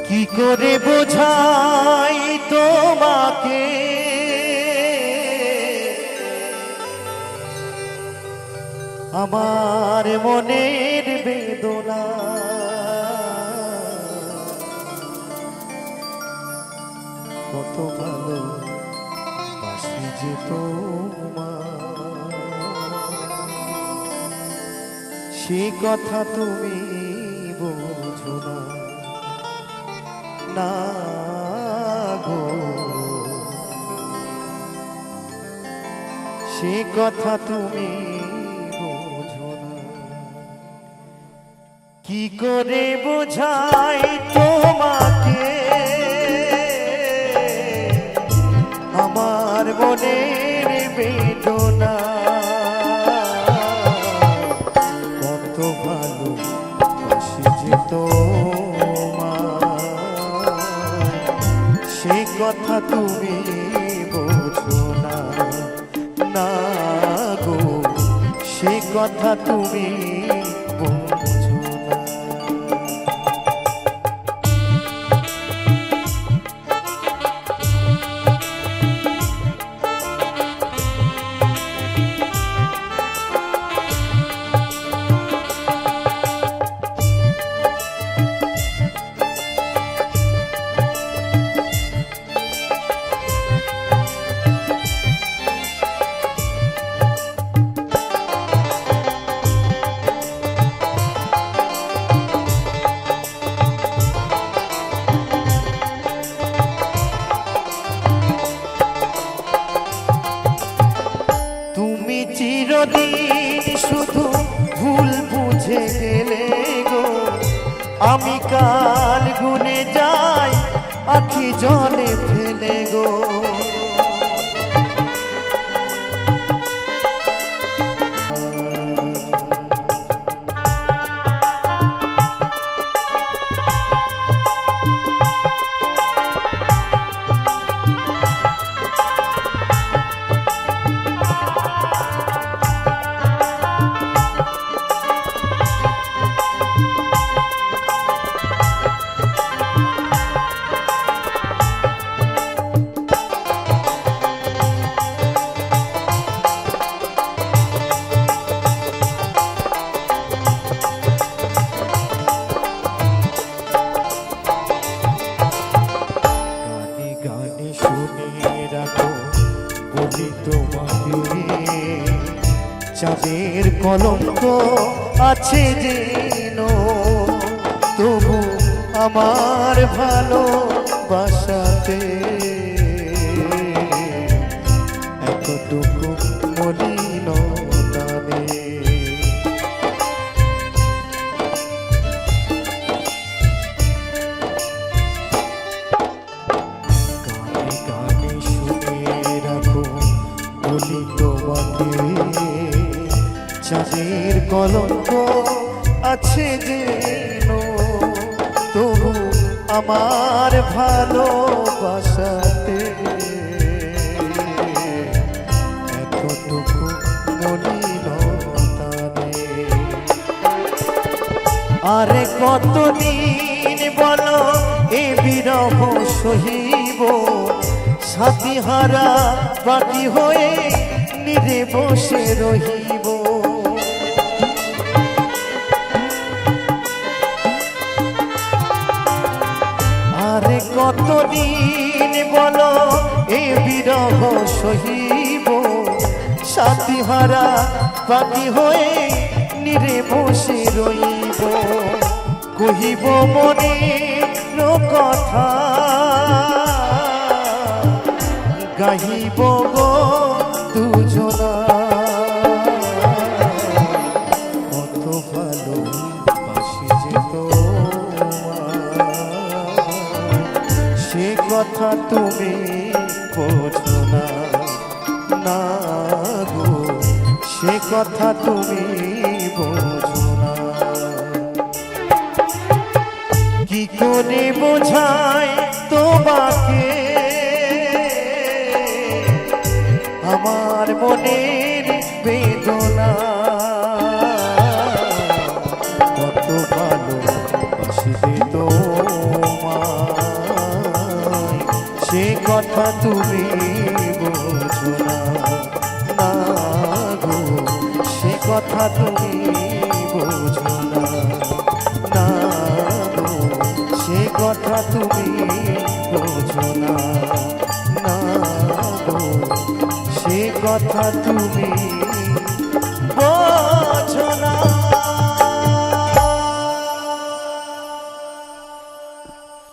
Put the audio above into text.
কি করে বোঝাই তোমাকে আমার মনের বেদনা, কত ভালো বাসি যে তোমার, সে কথা তুমি বোঝো না গো, সে কথা তুমি বোঝো না। কি করে বোঝাই তোমাকে আমার মনের বেদনা, কত ভালো বাসি যে তোমার, সে কথা তুমি বোঝো না গো, সে কথা তুমি বোঝো না। চিরদিন শুধু ভুল বুঝে গেলে গো, আমি কাল গুনে যাই আখি জলে ফেলে গো। চাঁদের কলঙ্ক আছে যেন, তবু আমার ভালোবাসাতে এতটুকু মলিনতা নেই। গানে গানে শুনে রাখো বলি তোমাকে, চাঁদের কলঙ্ক আছে যেন, তবু আমার ভালোবাসাতে এতটুকু মলিনতা নেই। আরে কতদিন বলো এ বিরহ সহিব, সাথীহারা বাকি হয়ে নিরে বসে রহিব। আরে কতদিন বলো এ বিরহ সহিব, সাথীহারা বাকি হয়ে নিরে বসে রইব। কহিব মনের কথা, গাহিব গো দুজনা, কত ভালো বাসি যে তোমার, সে কথা তুমি বোঝো না গো, সে কথা তুমি বোঝো না। কি করে বোঝাই তোমাকে আমার মনের বেদনা, কত ভালো বাসি যে তোমার, কথা তুমি বোঝো না, না গো সে কথা তুমি বোঝো না, না গো সে কথা তুমি বোঝো না, না গো সে কথা তুমি বোঝো না।